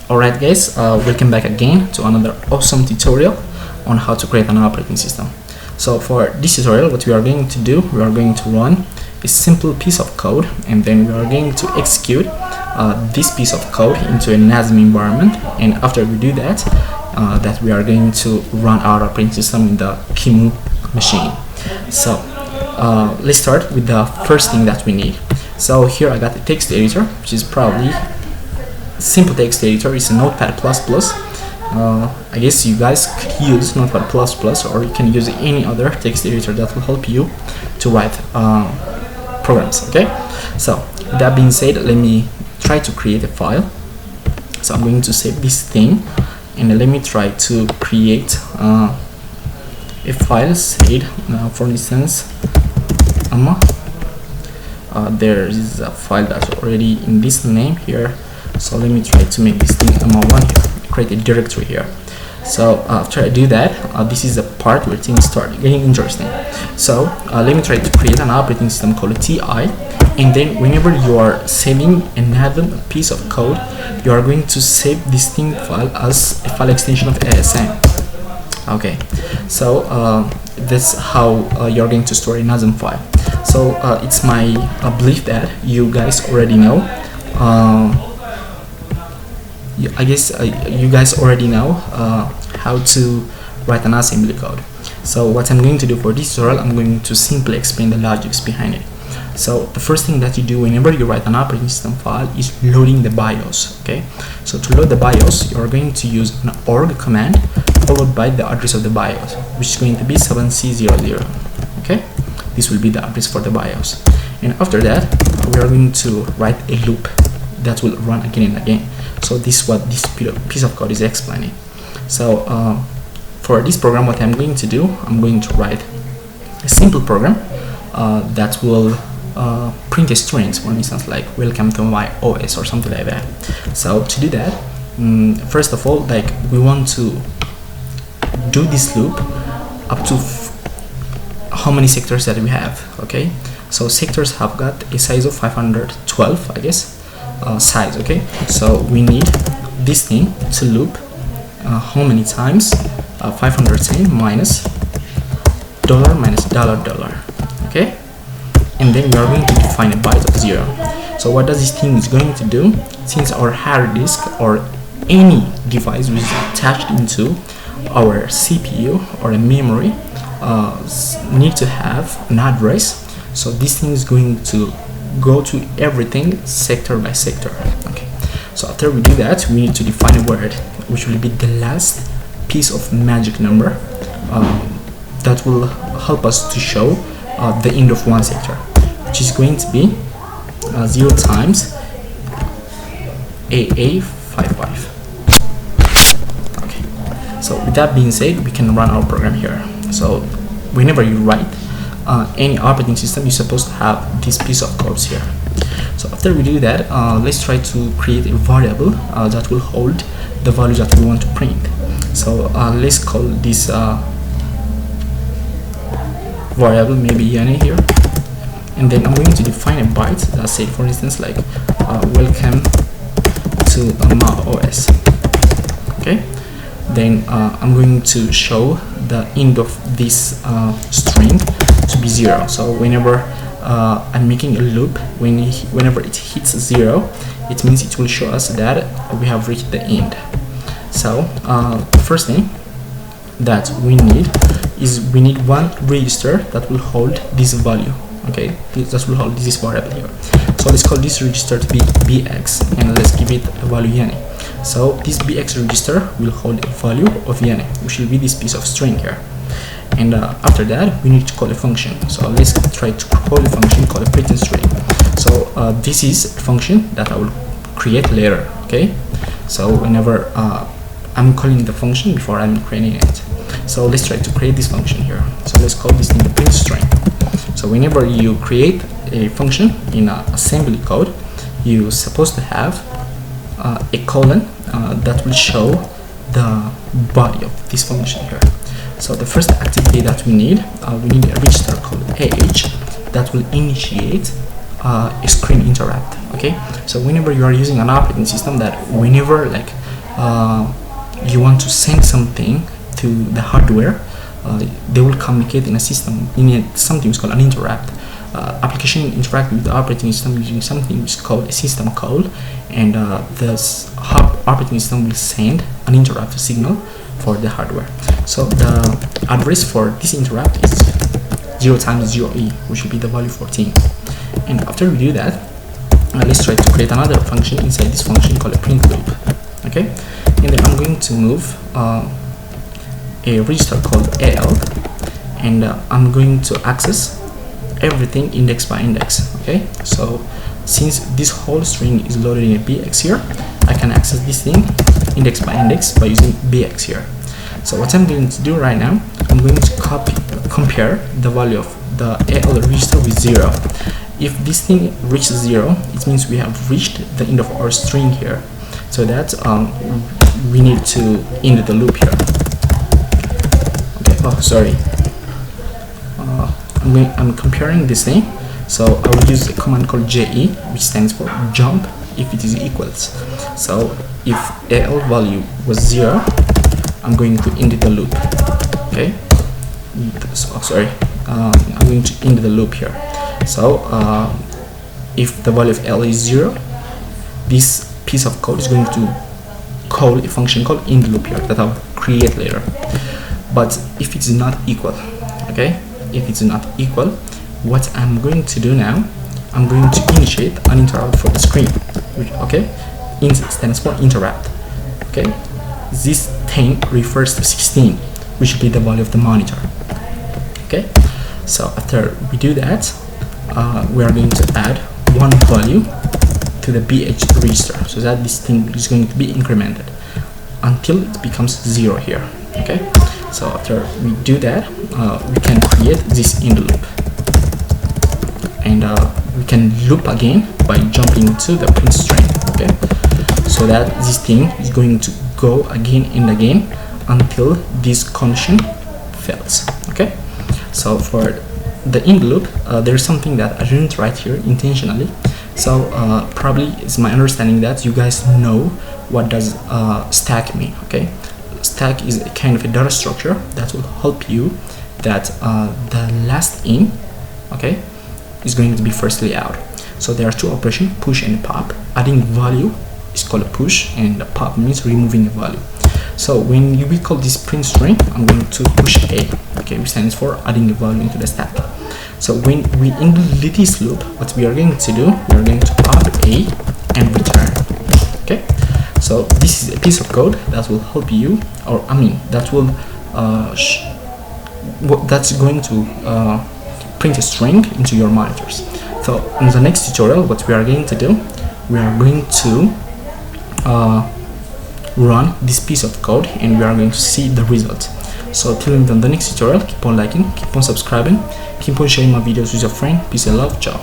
Alright guys, welcome back again to another awesome tutorial on how to create an operating system. So for this tutorial, what we are going to do, we are going to run a simple piece of code, and then we are going to execute this piece of code into a NASM environment. And after we do that, we are going to run our operating system in the QEMU machine. So let's start with the first thing that we need. So here I got a text editor, which is probably simple text editor. It's a Notepad++. I guess you guys could use Notepad++, or you can use any other text editor that will help you to write programs. Okay, so with that being said, let me try to create a file. So I'm going to save this thing, and let me try to create a file. Said for instance, there is a file that's already in this name here. So let me try to make this thing AMA1 here, create a directory here. So after I do that, this is the part where things start getting interesting. So let me try to create an operating system called TI, and then whenever you are saving another piece of code, you are going to save this thing file as a file extension of ASM. Okay, so that's how you're going to store a NASM file. So it's my belief that you guys already know. I guess you guys already know how to write an assembly code. So what I'm going to do for this tutorial, I'm going to simply explain the logics behind it. So the first thing that you do whenever you write an operating system file is loading the BIOS. Okay, so to load the BIOS, you're going to use an org command followed by the address of the BIOS, which is going to be 7C00. Okay, this will be the address for the BIOS, and after that we are going to write a loop that will run again and again. So this is what this piece of code is explaining. So for this program, what I'm going to do, I'm going to write a simple program that will print a string, for instance, like welcome to my OS or something like that. So to do that, first of all, like we want to do this loop up to how many sectors that we have. Okay, so sectors have got a size of 512, I guess. Size. Okay, so we need this thing to loop how many times 510 minus dollar minus dollar. Okay, and then we are going to define a byte of 0. So what does this thing is going to do? Since our hard disk or any device which is attached into our CPU or a memory need to have an address, so this thing is going to go to everything sector by sector. Okay, so after we do that, we need to define a word which will be the last piece of magic number that will help us to show the end of one sector, which is going to be 0 times AA55. Okay, so with that being said, we can run our program here. So whenever you write any operating system, you're supposed to have this piece of codes here. So after we do that, let's try to create a variable that will hold the value that we want to print. So let's call this variable maybe Yanni here, and then I'm going to define a byte that say, for instance, like welcome to my OS. Okay, then I'm going to show the end of this string to be 0. So whenever I'm making a loop, whenever it hits 0, it means it will show us that we have reached the end. So the first thing that we need is we need one register that will hold this value. Okay, that will hold this variable here. So let's call this register to be bx, and let's give it a value yani. So this bx register will hold a value of yani, which will be this piece of string here. And after that, we need to call a function. So let's try to call a function called a print string. So this is a function that I will create later. Okay, so whenever I'm calling the function before I'm creating it. So let's try to create this function here. So let's call this thing the print string. So whenever you create a function in assembly code, you're supposed to have a colon that will show the body of this function here. So the first activity that we need a register called AH that will initiate a screen interrupt. Okay, so whenever you are using an operating system, that whenever like you want to send something to the hardware, they will communicate in a system in something called an interrupt. Application interact with the operating system using something which is called a system call, and this operating system will send an interrupt signal for the hardware. So the address for this interrupt is 0 times 0e, which will be the value 14. And after we do that, let's try to create another function inside this function called a print loop. Okay, and then I'm going to move a register called al, and I'm going to access everything index by index. Okay, so since this whole string is loaded in a bx here, I can access this thing index by index by using bx here. So what I'm going to do right now, I'm going to compare the value of the al register with 0. If this thing reaches 0, it means we have reached the end of our string here, so that we need to end the loop here. Okay, oh sorry, I'm comparing this thing, so I will use a command called je, which stands for jump if it is equals. So if al value was 0, I'm going to end the loop. Okay, so, sorry, I'm going to end the loop here. So if the value of l is 0, this piece of code is going to call a function called end loop here that I'll create later. But if it's not equal, okay, if it's not equal, what I'm going to do now, I'm going to initiate an interrupt for the screen. Okay, int stands for interrupt. Okay, this thing refers to 16, which will be the value of the monitor. Okay, so after we do that, we are going to add one value to the bh register, so that this thing is going to be incremented until it becomes 0 here. Okay, so after we do that, we can create this end loop, and we can loop again by jumping to the print string. Okay, so that this thing is going to go again and again until this condition fails. Okay, so for the end loop, there is something that I didn't write here intentionally. So probably it's my understanding that you guys know what does stack mean. Okay, stack is a kind of a data structure that will help you that the last in, okay, is going to be firstly out. So there are two operations, push and pop. Adding value is called a push, and pop means removing a value. So when you will call this print string, I'm going to push a, okay, which stands for adding a value into the stack. So when we end this loop, what we are going to do, we are going to pop a and return. Okay, so this is a piece of code that will help you, or I mean that will that's going to print a string into your monitors. So in the next tutorial, what we are going to do, we are going to run this piece of code, and we are going to see the result. So till then, the next tutorial, keep on liking, keep on subscribing, keep on sharing my videos with your friend. Peace and love, ciao.